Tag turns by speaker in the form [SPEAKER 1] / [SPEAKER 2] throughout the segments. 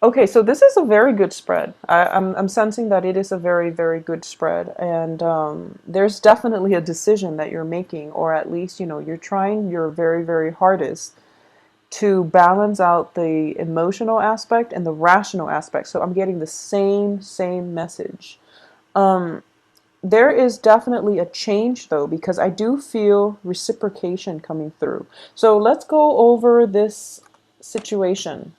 [SPEAKER 1] Okay, so this is a very good spread. I'm sensing that it is a very, very good spread. And there's definitely a decision that you're making, or at least, you're trying your very, very hardest to balance out the emotional aspect and the rational aspect. So I'm getting the same message. There is definitely a change though, because I do feel reciprocation coming through. So let's go over this situation.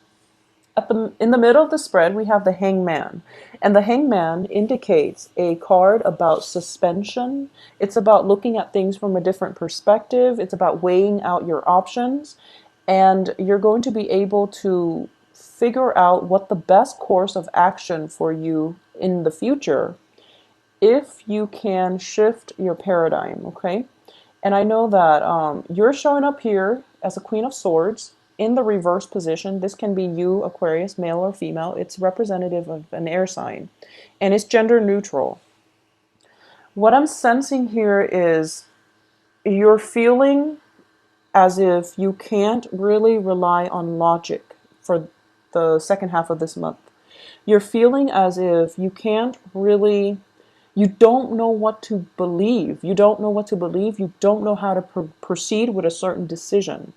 [SPEAKER 1] In the middle of the spread, we have the hangman. And the hangman indicates a card about suspension. It's about looking at things from a different perspective. It's about weighing out your options. And you're going to be able to figure out what the best course of action for you in the future if you can shift your paradigm, okay? And I know that you're showing up here as a Queen of Swords in the reverse position. This can be you, Aquarius, male or female. It's representative of an air sign, and it's gender neutral. What I'm sensing here is you're feeling as if you can't really rely on logic for the second half of this month. You're feeling as if you can't really, you don't know what to believe. You don't know what to believe. You don't know how to proceed with a certain decision.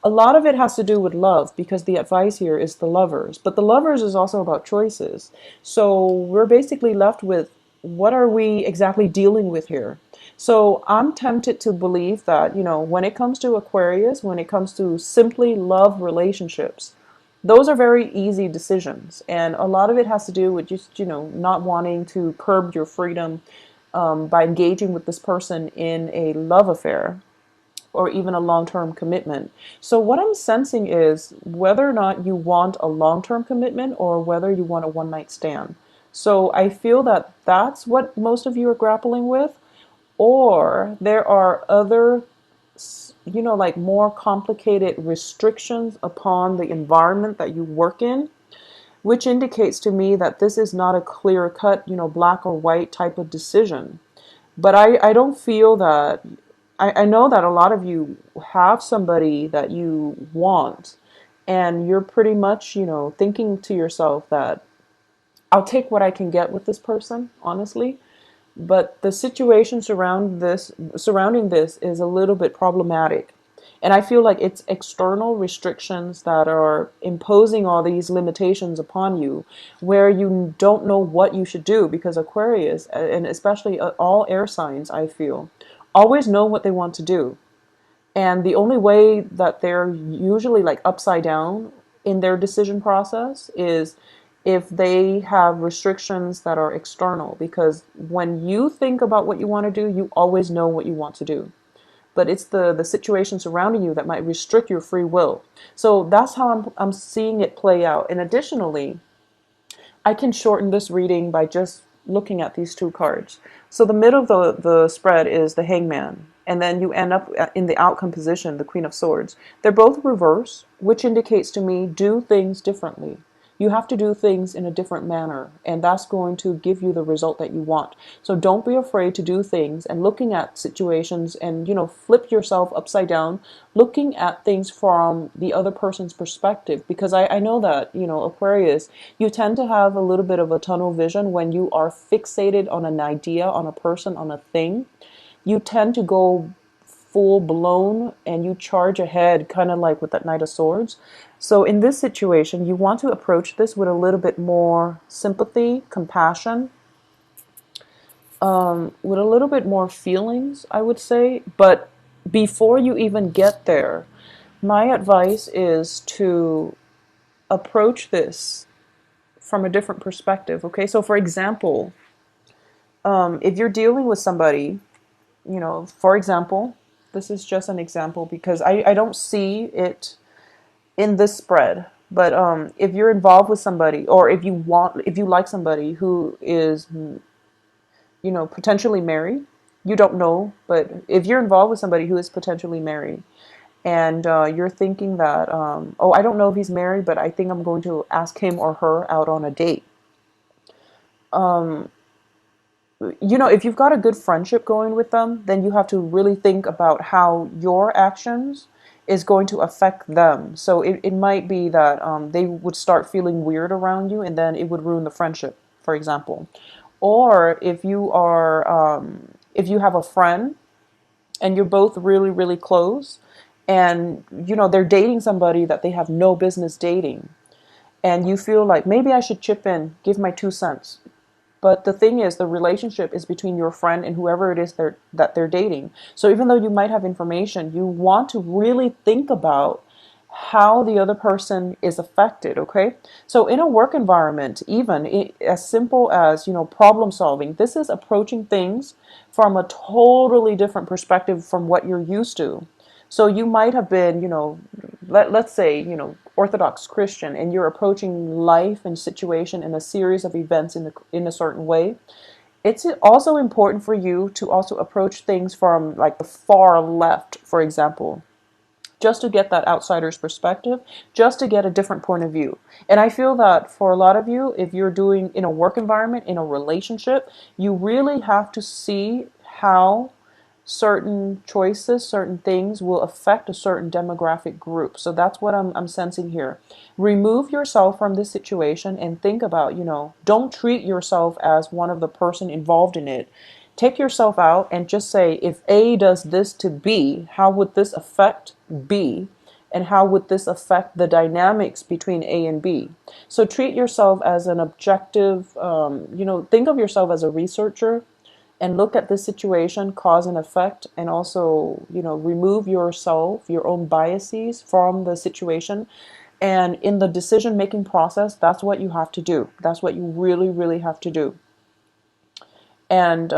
[SPEAKER 1] A lot of it has to do with love because the advice here is the lovers, but the lovers is also about choices. So we're basically left with what are we exactly dealing with here? So I'm tempted to believe that, when it comes to Aquarius, when it comes to simply love relationships, those are very easy decisions. And a lot of it has to do with just, not wanting to curb your freedom by engaging with this person in a love affair or even a long-term commitment. So what I'm sensing is whether or not you want a long-term commitment or whether you want a one-night stand. So I feel that that's what most of you are grappling with, or there are other, like more complicated restrictions upon the environment that you work in, which indicates to me that this is not a clear-cut, black or white type of decision. But I don't feel that, I know that a lot of you have somebody that you want, and you're pretty much, thinking to yourself that I'll take what I can get with this person, honestly. But the situation surrounding this is a little bit problematic. And I feel like it's external restrictions that are imposing all these limitations upon you where you don't know what you should do because Aquarius, and especially all air signs, I feel, always know what they want to do. And the only way that they're usually like upside down in their decision process is if they have restrictions that are external. Because when you think about what you want to do, you always know what you want to do. But it's the situation surrounding you that might restrict your free will. So that's how I'm seeing it play out. And additionally, I can shorten this reading by just looking at these two cards. So the middle of the spread is the hangman. And then you end up in the outcome position, the Queen of Swords. They're both reverse, which indicates to me do things differently. You have to do things in a different manner, and that's going to give you the result that you want. So don't be afraid to do things and looking at situations and, flip yourself upside down, looking at things from the other person's perspective. Because I know that, Aquarius, you tend to have a little bit of a tunnel vision when you are fixated on an idea, on a person, on a thing. You tend to go full blown and you charge ahead, kind of like with that Knight of Swords. So in this situation, you want to approach this with a little bit more sympathy, compassion, with a little bit more feelings, I would say. But before you even get there, my advice is to approach this from a different perspective. Okay, so for example, if you're dealing with somebody, for example, this is just an example because I don't see it in this spread. But if you're involved with somebody, or if you like somebody who is, potentially married, you don't know, but if you're involved with somebody who is potentially married, and you're thinking that, oh, I don't know if he's married, but I think I'm going to ask him or her out on a date. If you've got a good friendship going with them, then you have to really think about how your actions is going to affect them. So it might be that they would start feeling weird around you, and then it would ruin the friendship, for example. Or if you have a friend and you're both really, really close, and they're dating somebody that they have no business dating, and you feel like maybe I should chip in, give my 2 cents. But the thing is, the relationship is between your friend and whoever it is that they're dating. So even though you might have information, you want to really think about how the other person is affected, okay? So in a work environment, even as simple as, problem solving, this is approaching things from a totally different perspective from what you're used to. So you might have been, let's say, Orthodox Christian, and you're approaching life and situation in a series of events in a certain way. It's also important for you to also approach things from like the far left, for example, just to get that outsider's perspective, just to get a different point of view. And I feel that for a lot of you, if you're doing in a work environment, in a relationship, you really have to see how certain choices, certain things will affect a certain demographic group. So that's what I'm sensing here. Remove yourself from this situation and think about, don't treat yourself as one of the person involved in it. Take yourself out and just say, if A does this to B, how would this affect B? And how would this affect the dynamics between A and B? So treat yourself as an objective, think of yourself as a researcher and look at this situation, cause and effect, and also, remove yourself, your own biases from the situation. And in the decision-making process, that's what you have to do. That's what you really, really have to do. And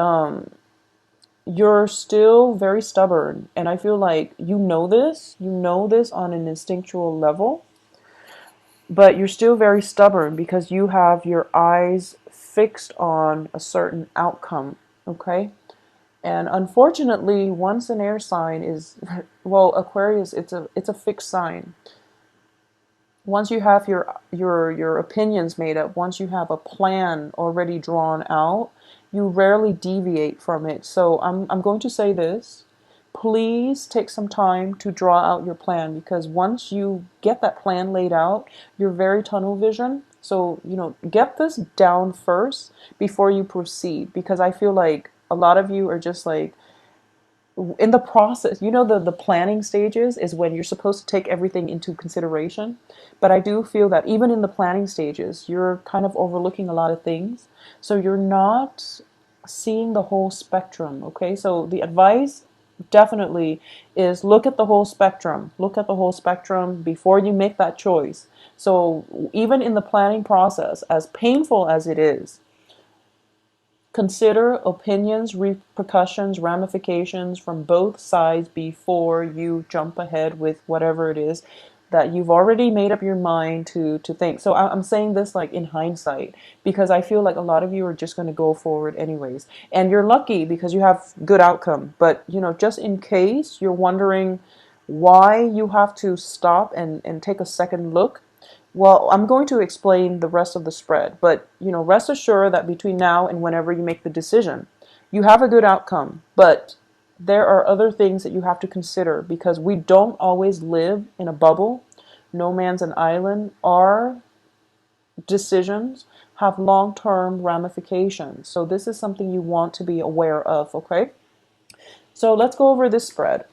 [SPEAKER 1] you're still very stubborn. And I feel like you know this on an instinctual level, but you're still very stubborn because you have your eyes fixed on a certain outcome, okay? And unfortunately, once an air sign is, well, Aquarius, it's a fixed sign. Once you have your opinions made up, once you have a plan already drawn out, you rarely deviate from it. So I'm going to say this. Please take some time to draw out your plan, because once you get that plan laid out, you're very tunnel vision. So, get this down first before you proceed, because I feel like a lot of you are just like, in the process, the planning stages is when you're supposed to take everything into consideration. But I do feel that even in the planning stages, you're kind of overlooking a lot of things. So you're not seeing the whole spectrum, okay? So the advice definitely is look at the whole spectrum. Look at the whole spectrum before you make that choice. So even in the planning process, as painful as it is, consider opinions, repercussions, ramifications from both sides before you jump ahead with whatever it is that you've already made up your mind to think. So I'm saying this like in hindsight, because I feel like a lot of you are just going to go forward anyways. And you're lucky because you have good outcome. But, just in case you're wondering why you have to stop and take a second look, well, I'm going to explain the rest of the spread, but rest assured that between now and whenever you make the decision, you have a good outcome. But there are other things that you have to consider, because we don't always live in a bubble. No man's an island. Our decisions have long-term ramifications. So this is something you want to be aware of, okay? So let's go over this spread.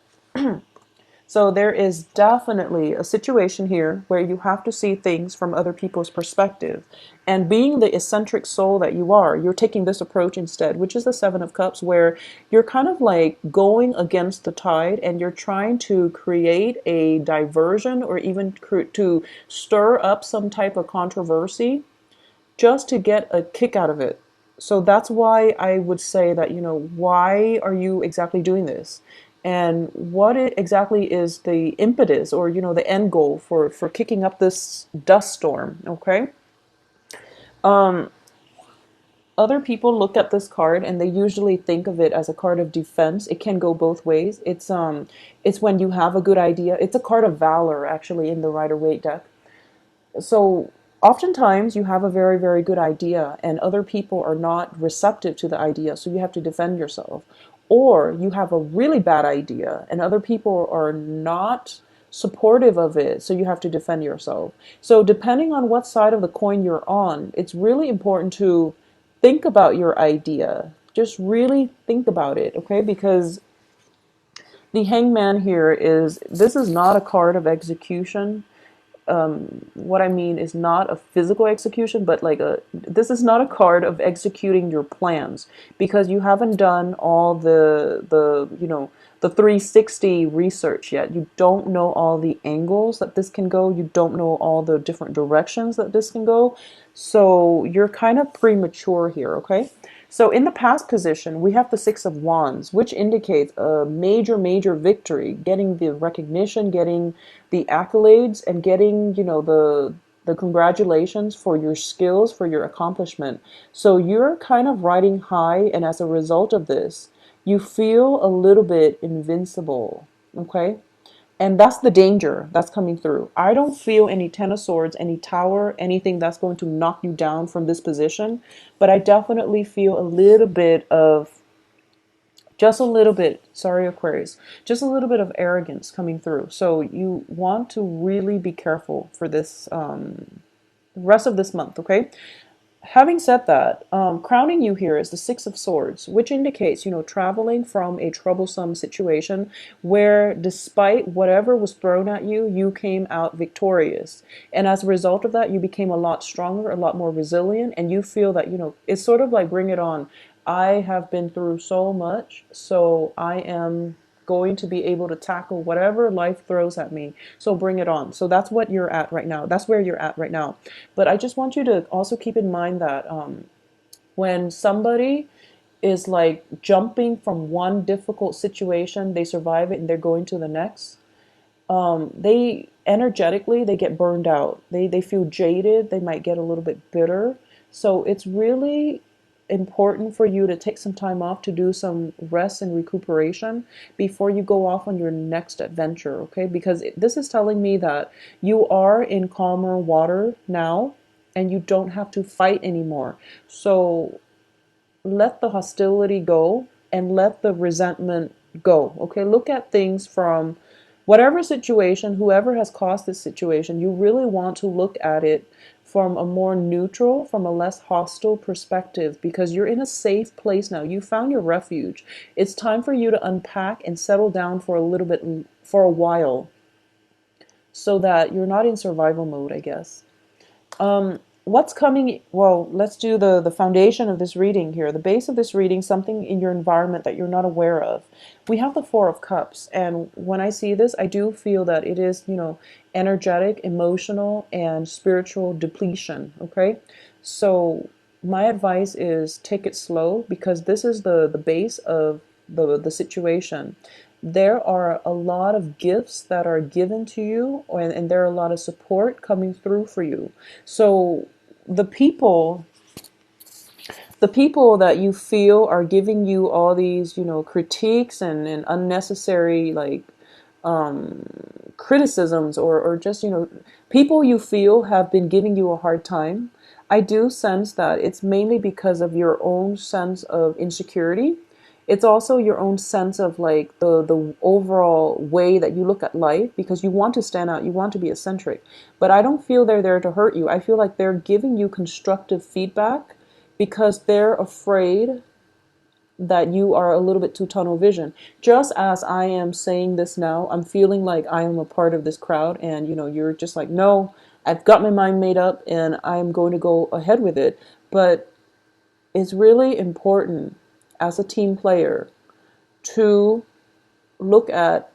[SPEAKER 1] So there is definitely a situation here where you have to see things from other people's perspective. And being the eccentric soul that you are, you're taking this approach instead, which is the Seven of Cups, where you're kind of like going against the tide and you're trying to create a diversion, or even to stir up some type of controversy just to get a kick out of it. So that's why I would say that, why are you exactly doing this? And what exactly is the impetus, or, the end goal for kicking up this dust storm, okay? Other people look at this card and they usually think of it as a card of defense. It can go both ways. It's when you have a good idea. It's a card of valor, actually, in the Rider-Waite deck. So oftentimes you have a very, very good idea and other people are not receptive to the idea, so you have to defend yourself. Or you have a really bad idea and other people are not supportive of it, so you have to defend yourself. So depending on what side of the coin you're on, it's really important to think about your idea. Just really think about it, okay? Because the hangman here is, this is not a card of execution. What I mean is not a physical execution, but like this is not a card of executing your plans, because you haven't done all the 360 research yet. You don't know all the angles that this can go. You don't know all the different directions that this can go. So you're kind of premature here, okay? So in the past position, we have the Six of Wands, which indicates a major, major victory, getting the recognition, getting the accolades, and getting, the congratulations for your skills, for your accomplishment. So you're kind of riding high, and as a result of this, you feel a little bit invincible, okay? And that's the danger that's coming through. I don't feel any Ten of Swords, any Tower, anything that's going to knock you down from this position. But I definitely feel a little bit of, just a little bit, sorry Aquarius, just a little bit of arrogance coming through. So you want to really be careful for this rest of this month, okay? Having said that, crowning you here is the Six of Swords, which indicates, traveling from a troublesome situation where despite whatever was thrown at you, you came out victorious. And as a result of that, you became a lot stronger, a lot more resilient, and you feel that, it's sort of like bring it on. I have been through so much, so I am going to be able to tackle whatever life throws at me. So bring it on. So that's what you're at right now. That's where you're at right now. But I just want you to also keep in mind that when somebody is like jumping from one difficult situation, they survive it and they're going to the next. They energetically, they get burned out. They feel jaded. They might get a little bit bitter. So it's really important for you to take some time off to do some rest and recuperation before you go off on your next adventure, okay? Because this is telling me that you are in calmer water now and you don't have to fight anymore. So let the hostility go and let the resentment go, okay? Look at things from whatever situation, whoever has caused this situation, you really want to look at it from a more neutral, from a less hostile perspective, because you're in a safe place now. You found your refuge. It's time for you to unpack and settle down for a little bit, for a while, so that you're not in survival mode, I guess. What's coming? Well, let's do the foundation of this reading here. The base of this reading, something in your environment that you're not aware of. We have the Four of Cups, and when I see this, I do feel that it is, energetic, emotional, and spiritual depletion, okay? So my advice is take it slow, because this is the base of the situation. There are a lot of gifts that are given to you, and there are a lot of support coming through for you. So the people that you feel are giving you all these, critiques and unnecessary like criticisms, or just, people you feel have been giving you a hard time. I do sense that it's mainly because of your own sense of insecurity. It's also your own sense of like the overall way that you look at life, because you want to stand out, you want to be eccentric. But I don't feel they're there to hurt you. I feel like they're giving you constructive feedback because they're afraid that you are a little bit too tunnel vision. Just as I am saying this now, I'm feeling like I am a part of this crowd, and you're just like, no, I've got my mind made up and I'm going to go ahead with it. But it's really important as a team player to look at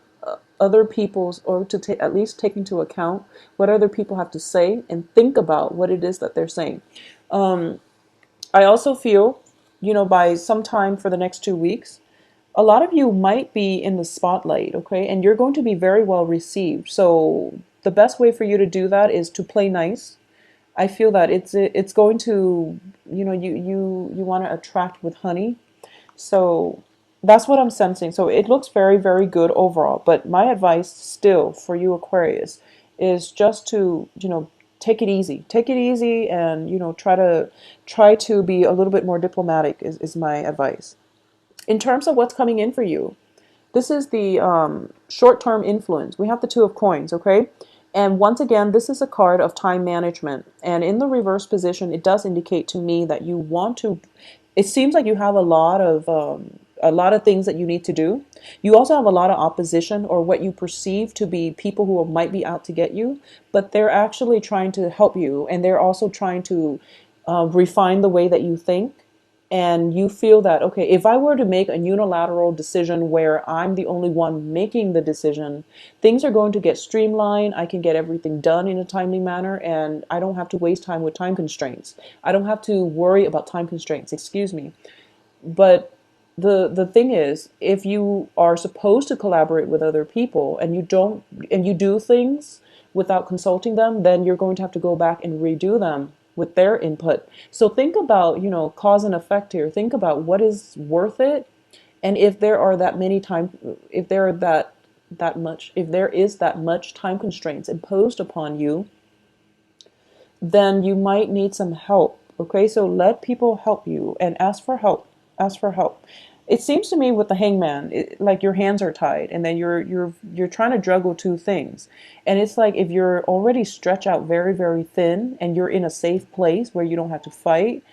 [SPEAKER 1] other people's, or to at least take into account what other people have to say and think about what it is that they're saying. I also feel, by sometime for the next 2 weeks, a lot of you might be in the spotlight, okay? And you're going to be very well received. So the best way for you to do that is to play nice. I feel that it's going to, you want to attract with honey. So that's what I'm sensing. So it looks very, very good overall. But my advice still for you Aquarius is just to, take it easy. Take it easy, and, try to be a little bit more diplomatic is my advice. In terms of what's coming in for you, This is the short-term influence. We have the Two of Coins, okay? And once again, this is a card of time management. And in the reverse position, it does indicate to me that you want to, it seems like you have a lot of things that you need to do. You also have a lot of opposition, or what you perceive to be people who might be out to get you, but they're actually trying to help you, and they're also trying to refine the way that you think. And you feel that, okay, if I were to make a unilateral decision where I'm the only one making the decision, things are going to get streamlined. I can get everything done in a timely manner, and I don't have to waste time with time constraints. I don't have to worry about time constraints, excuse me. But the thing is, if you are supposed to collaborate with other people and you don't, and you do things without consulting them, then you're going to have to go back and redo them with their input. So think about, cause and effect here. Think about what is worth it, and if there are that many time, if there are that much, if there is that much time constraints imposed upon you, then you might need some help. Okay, so let people help you and ask for help. Ask for help. It seems to me with the hangman, like your hands are tied, and then you're trying to juggle two things. And it's like if you're already stretched out very, very thin and you're in a safe place where you don't have to fight,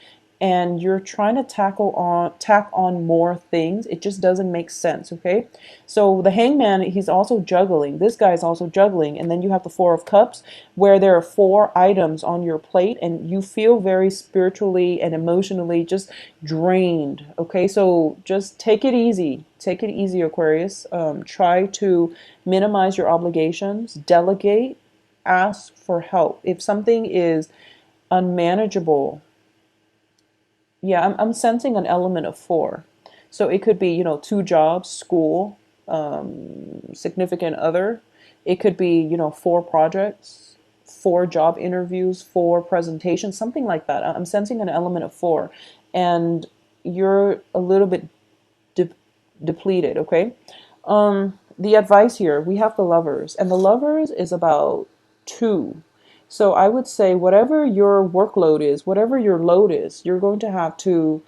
[SPEAKER 1] and you're trying to tack on more things, it just doesn't make sense. Okay, so the hangman, he's also juggling, this guy is also juggling, and then you have the Four of Cups, where there are four items on your plate and you feel very spiritually and emotionally just drained. Okay, so just take it easy, Aquarius. Try to minimize your obligations, delegate, ask for help if something is unmanageable. Yeah, I'm sensing an element of four. So it could be, two jobs, school, significant other. It could be, four projects, four job interviews, four presentations, something like that. I'm sensing an element of four. And you're a little bit de depleted, okay? The advice here, we have the Lovers, and the Lovers is about two. So I would say whatever your workload is, whatever your load is, you're going to have to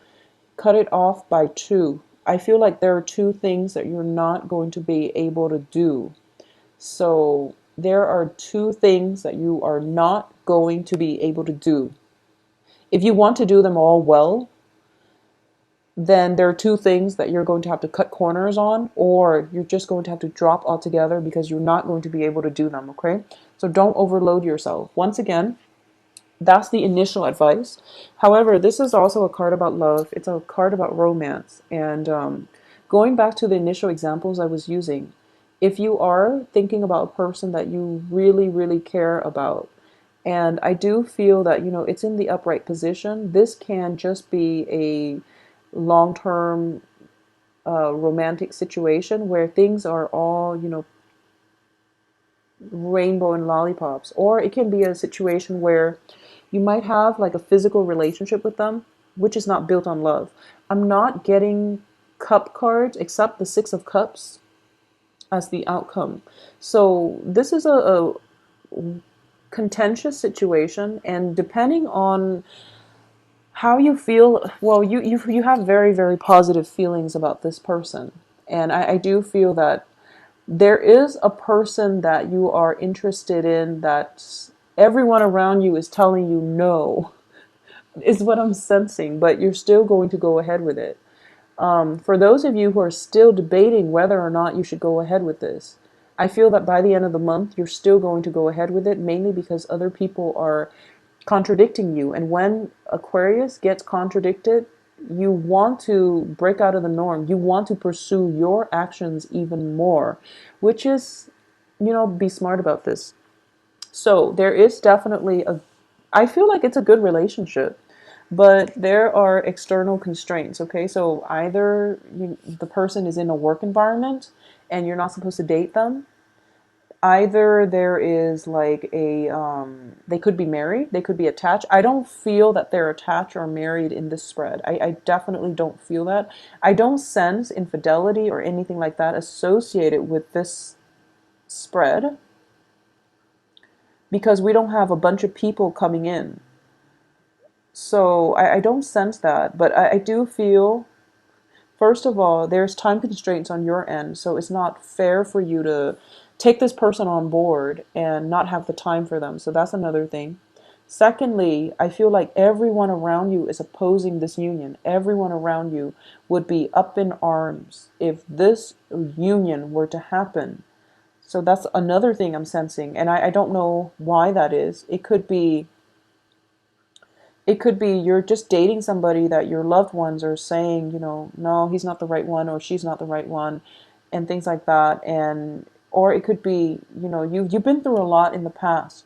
[SPEAKER 1] cut it off by two. I feel like there are two things that you're not going to be able to do. So there are two things that you are not going to be able to do. If you want to do them all well, then there are two things that you're going to have to cut corners on, or you're just going to have to drop altogether because you're not going to be able to do them, okay? So don't overload yourself. Once again, that's the initial advice. However, this is also a card about love. It's a card about romance. And going back to the initial examples I was using, if you are thinking about a person that you really, really care about, and I do feel that, it's in the upright position, this can just be a long-term romantic situation where things are all, rainbow and lollipops. Or it can be a situation where you might have like a physical relationship with them, which is not built on love. I'm not getting cup cards except the Six of Cups as the outcome. So this is a contentious situation, and depending on how you feel, well, you have very, very positive feelings about this person. And I do feel that there is a person that you are interested in that everyone around you is telling you no, is what I'm sensing, but you're still going to go ahead with it. For those of you who are still debating whether or not you should go ahead with this, I feel that by the end of the month, you're still going to go ahead with it, mainly because other people are contradicting you. And when Aquarius gets contradicted, you want to break out of the norm. You want to pursue your actions even more, which is, be smart about this. So there is definitely I feel like it's a good relationship, but there are external constraints, okay? So either the person is in a work environment and you're not supposed to date them. Either there is like they could be married, they could be attached. I don't feel that they're attached or married in this spread. I definitely don't feel that. I don't sense infidelity or anything like that associated with this spread because we don't have a bunch of people coming in. So I don't sense that, but I do feel First of all, there's time constraints on your end, so it's not fair for you to take this person on board and not have the time for them. So that's another thing. Secondly, I feel like everyone around you is opposing this union. Everyone around you would be up in arms if this union were to happen. So that's another thing I'm sensing. And I don't know why that is. It could be you're just dating somebody that your loved ones are saying, no, he's not the right one or she's not the right one, and things like that. And or it could be, you've been through a lot in the past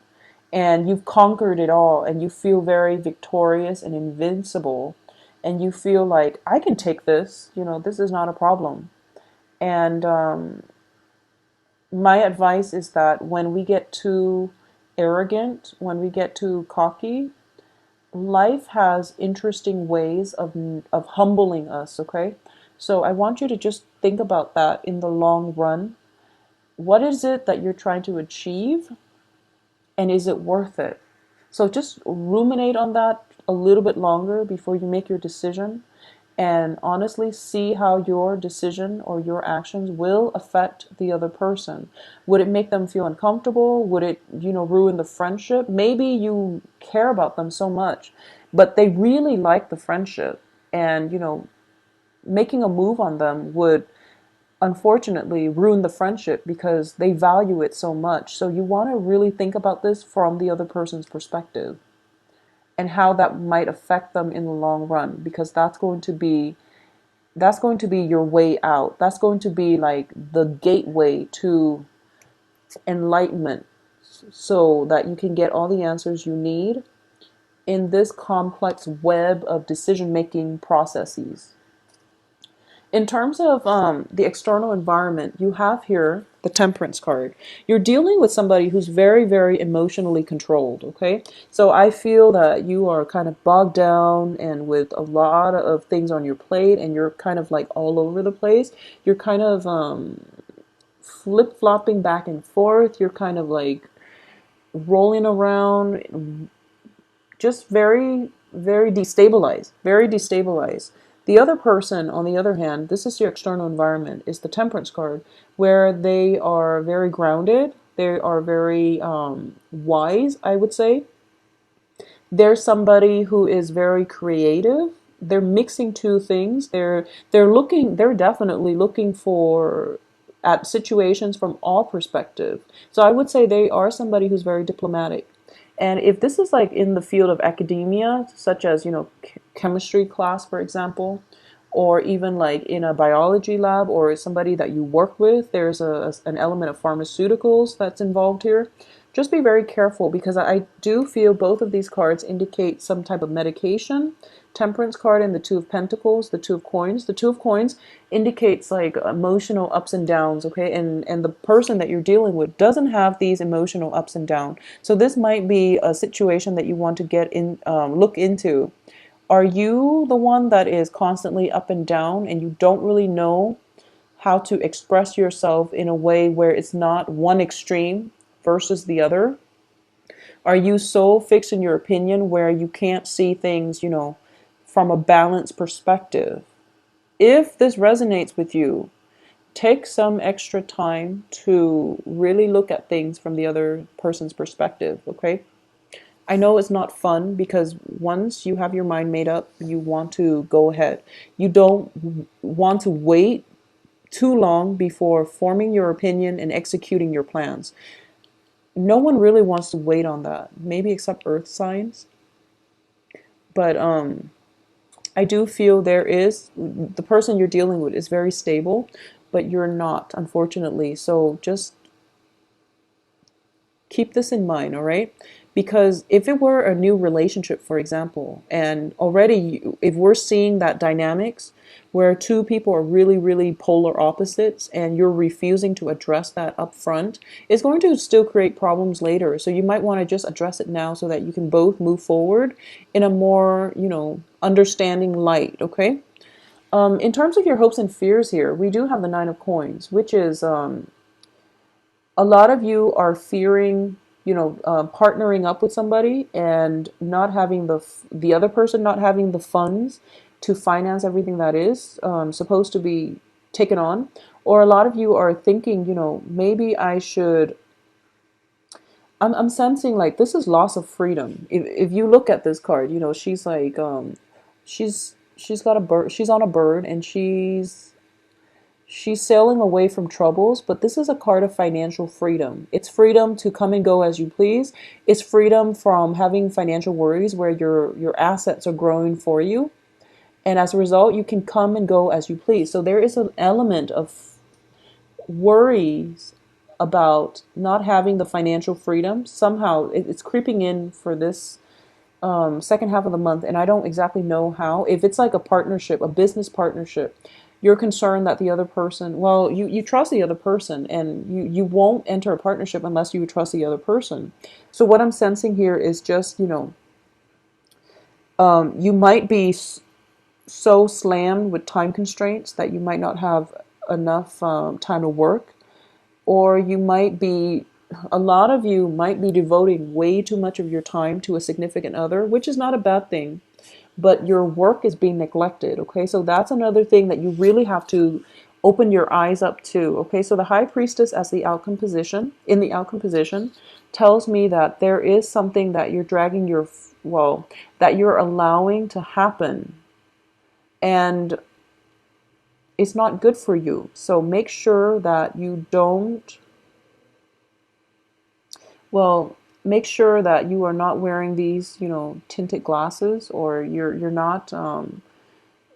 [SPEAKER 1] and you've conquered it all and you feel very victorious and invincible and you feel like I can take this, this is not a problem. And my advice is that when we get too arrogant, when we get too cocky, life has interesting ways of humbling us, okay? So I want you to just think about that in the long run. What is it that you're trying to achieve, and is it worth it? So just ruminate on that a little bit longer before you make your decision, and honestly see how your decision or your actions will affect the other person. Would it make them feel uncomfortable? Would it, ruin the friendship? Maybe you care about them so much, but they really like the friendship, and, making a move on them would unfortunately ruin the friendship because they value it so much. So you want to really think about this from the other person's perspective and how that might affect them in the long run, because that's going to be your way out. That's going to be like the gateway to enlightenment, so that you can get all the answers you need in this complex web of decision making processes. In terms of the external environment, you have here the Temperance card. You're dealing with somebody who's very, very emotionally controlled, okay? So I feel that you are kind of bogged down and with a lot of things on your plate, and you're kind of like all over the place. You're kind of flip-flopping back and forth. You're kind of like rolling around, just very, very destabilized, very destabilized. The other person, on the other hand, this is your external environment, is the Temperance card, where they are very grounded. They are very wise, I would say. There's somebody who is very creative. They're mixing two things. They're definitely looking for at situations from all perspectives. So I would say they are somebody who's very diplomatic. And if this is like in the field of academia, such as, chemistry class, for example, or even like in a biology lab or somebody that you work with, there's an element of pharmaceuticals that's involved here. Just be very careful, because I do feel both of these cards indicate some type of medication. Temperance card and the Two of Pentacles, the Two of Coins. The Two of Coins indicates like emotional ups and downs, okay? And the person that you're dealing with doesn't have these emotional ups and downs. So this might be a situation that you want to look into. Are you the one that is constantly up and down and you don't really know how to express yourself in a way where it's not one extreme versus the other? Are you so fixed in your opinion where you can't see things, from a balanced perspective? If this resonates with you, take some extra time to really look at things from the other person's perspective, okay? I know it's not fun, because once you have your mind made up, you want to go ahead. You don't want to wait too long before forming your opinion and executing your plans. No one really wants to wait on that, maybe except earth signs. But I do feel the person you're dealing with is very stable, but you're not, unfortunately. So just keep this in mind, all right? Because if it were a new relationship, for example, and already if we're seeing that dynamics where two people are really, really polar opposites and you're refusing to address that up front, it's going to still create problems later. So you might want to just address it now so that you can both move forward in a more, understanding light, okay? In terms of your hopes and fears here, we do have the Nine of Coins, which is a lot of you are fearing, partnering up with somebody and not having the other person not having the funds to finance everything that is supposed to be taken on. Or a lot of you are thinking, maybe I should. I'm sensing like this is loss of freedom. If you look at this card, she's like, she's got a bird. She's on a bird, and she's sailing away from troubles, but this is a card of financial freedom. It's freedom to come and go as you please. It's freedom from having financial worries where your assets are growing for you. And as a result, you can come and go as you please. So there is an element of worries about not having the financial freedom. Somehow it's creeping in for this second half of the month, and I don't exactly know how. If it's like a partnership, a business partnership, you're concerned that the other person, well, you trust the other person, and you won't enter a partnership unless you trust the other person. So what I'm sensing here is just, you might be so slammed with time constraints that you might not have enough time to work, or you might be, a lot of you might be devoting way too much of your time to a significant other, which is not a bad thing, but your work is being neglected. Okay, so that's another thing that you really have to open your eyes up to. Okay, so the High Priestess as the outcome position, in the outcome position, tells me that there is something that you're dragging your, well, that you're allowing to happen, and it's not good for you. So make sure that you don't, well, make sure that you are not wearing these, tinted glasses, or you're not,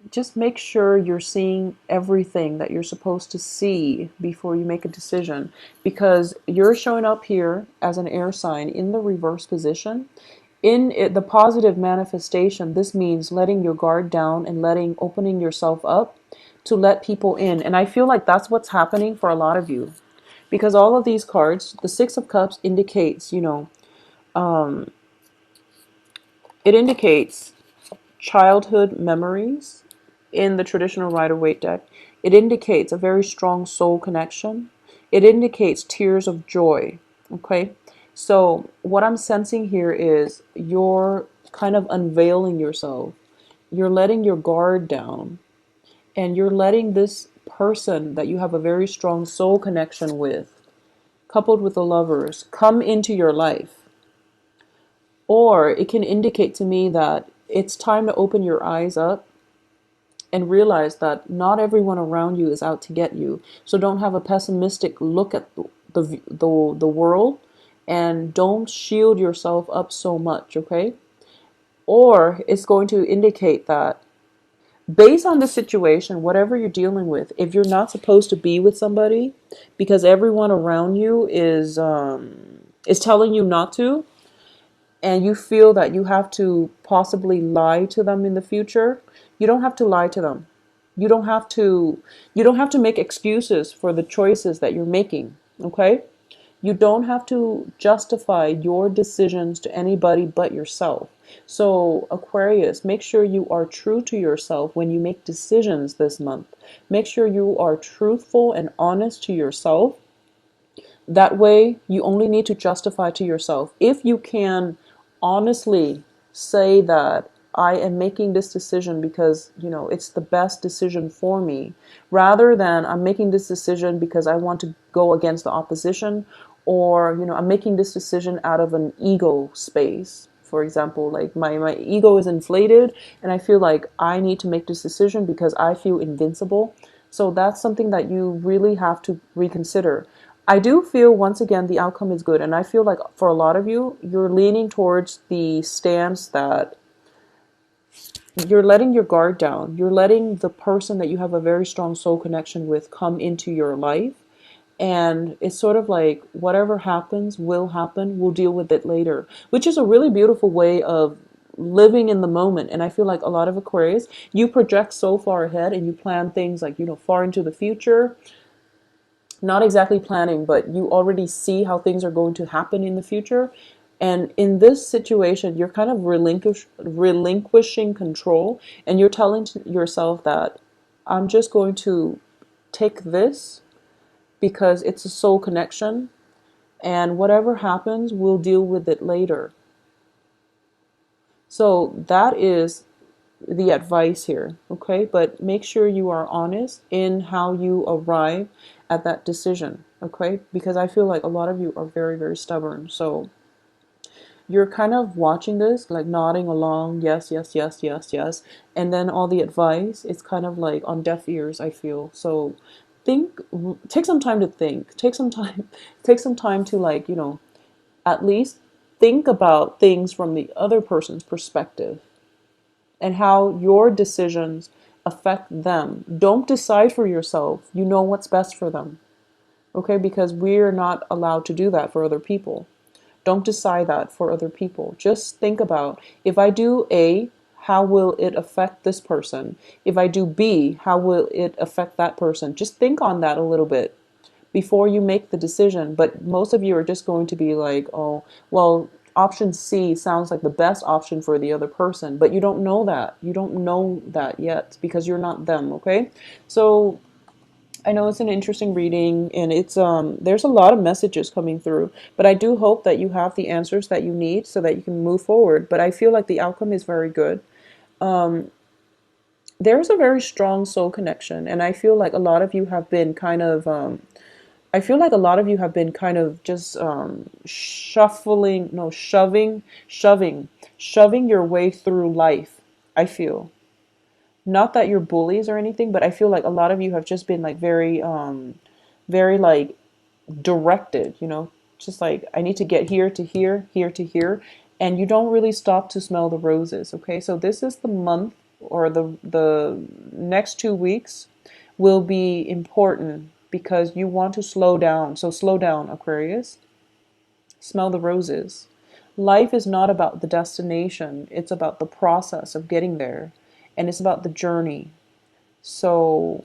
[SPEAKER 1] just make sure you're seeing everything that you're supposed to see before you make a decision, because you're showing up here as an air sign in the reverse position. In it, the positive manifestation, this means letting your guard down and opening yourself up to let people in. And I feel like that's what's happening for a lot of you, because all of these cards, the Six of Cups indicates, it indicates childhood memories in the traditional Rider-Waite deck. It indicates a very strong soul connection. It indicates tears of joy. Okay, so what I'm sensing here is you're kind of unveiling yourself. You're letting your guard down, and you're letting this person that you have a very strong soul connection with, coupled with the Lovers, come into your life. Or it can indicate to me that it's time to open your eyes up and realize that not everyone around you is out to get you. So don't have a pessimistic look at the world, and don't shield yourself up so much, okay? Or it's going to indicate that based on the situation, whatever you're dealing with, if you're not supposed to be with somebody because everyone around you is telling you not to, and you feel that you have to possibly lie to them in the future, you don't have to lie to them. You don't have to make excuses for the choices that you're making, okay? You don't have to justify your decisions to anybody but yourself. So, Aquarius, make sure you are true to yourself when you make decisions this month. Make sure you are truthful and honest to yourself. That way, you only need to justify to yourself. If you can honestly say that I am making this decision because, it's the best decision for me, rather than I'm making this decision because I want to go against the opposition, or, I'm making this decision out of an ego space. For example, like my ego is inflated and I feel like I need to make this decision because I feel invincible. So that's something that you really have to reconsider. I do feel, once again, the outcome is good. And I feel like for a lot of you, you're leaning towards the stance that you're letting your guard down. You're letting the person that you have a very strong soul connection with come into your life. And it's sort of like whatever happens will happen. We'll deal with it later, which is a really beautiful way of living in the moment. And I feel like a lot of Aquarius, you project so far ahead and you plan things like, far into the future. Not exactly planning, but you already see how things are going to happen in the future. And in this situation, you're kind of relinquishing control, and you're telling yourself that I'm just going to take this because it's a soul connection, and whatever happens, we'll deal with it later. So that is the advice here, okay? But make sure you are honest in how you arrive at that decision, okay? Because I feel like a lot of you are very, very stubborn. So you're kind of watching this, like nodding along, yes, yes, yes, yes, yes. And then all the advice, it's kind of like on deaf ears, I feel. So think, take some time to think, take some time, take some time to like, at least think about things from the other person's perspective and how your decisions affect them. Don't decide for yourself. You know what's best for them. Okay? Because we're not allowed to do that for other people. Don't decide that for other people. Just think about, if I do A, how will it affect this person? If I do B, how will it affect that person? Just think on that a little bit before you make the decision. But most of you are just going to be like, oh, well, option C sounds like the best option for the other person, but you don't know that. You don't know that yet because you're not them, okay? So I know it's an interesting reading, and it's there's a lot of messages coming through, but I do hope that you have the answers that you need so that you can move forward. But I feel like the outcome is very good. There's a very strong soul connection, and I feel like a lot of you have been kind of I feel like a lot of you have been kind of just shuffling, no, shoving your way through life. I feel. Not that you're bullies or anything, but I feel like a lot of you have just been like very, very like directed, just like I need to get here to here, here to here, and you don't really stop to smell the roses. Okay, so this is the month, or the next 2 weeks will be important because you want to slow down. So slow down, Aquarius. Smell the roses. Life is not about the destination, it's about the process of getting there, and it's about the journey. So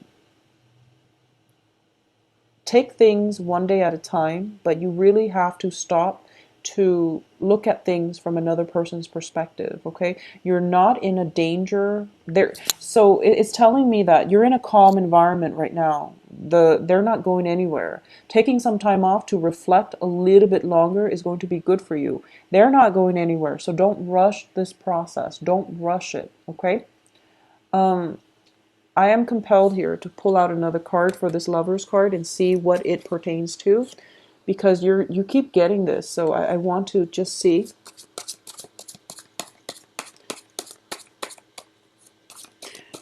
[SPEAKER 1] take things one day at a time, but you really have to stop to look at things from another person's perspective, okay? You're not in a danger there. So it's telling me that you're in a calm environment right now. They're not going anywhere. Taking some time off to reflect a little bit longer is going to be good for you. They're not going anywhere. So don't rush this process. Don't rush it, okay? I am compelled here to pull out another card for this Lover's card and see what it pertains to, because you keep getting this, so I want to just see.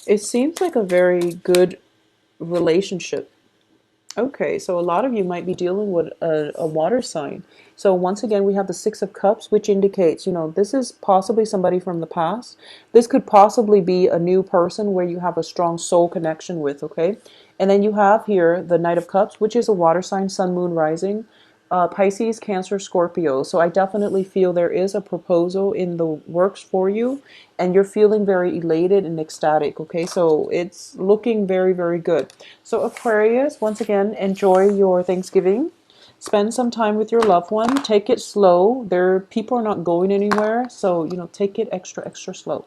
[SPEAKER 1] It seems like a very good relationship. Okay, so a lot of you might be dealing with a water sign. So once again, we have the Six of Cups, which indicates, this is possibly somebody from the past. This could possibly be a new person where you have a strong soul connection with, okay? And then you have here the Knight of Cups, which is a water sign, Sun, Moon, Rising. Pisces, Cancer, Scorpio. So I definitely feel there is a proposal in the works for you, and you're feeling very elated and ecstatic. Okay, so it's looking very, very good. So Aquarius, once again, enjoy your Thanksgiving. Spend some time with your loved one. Take it slow. People are not going anywhere, so take it extra, extra slow.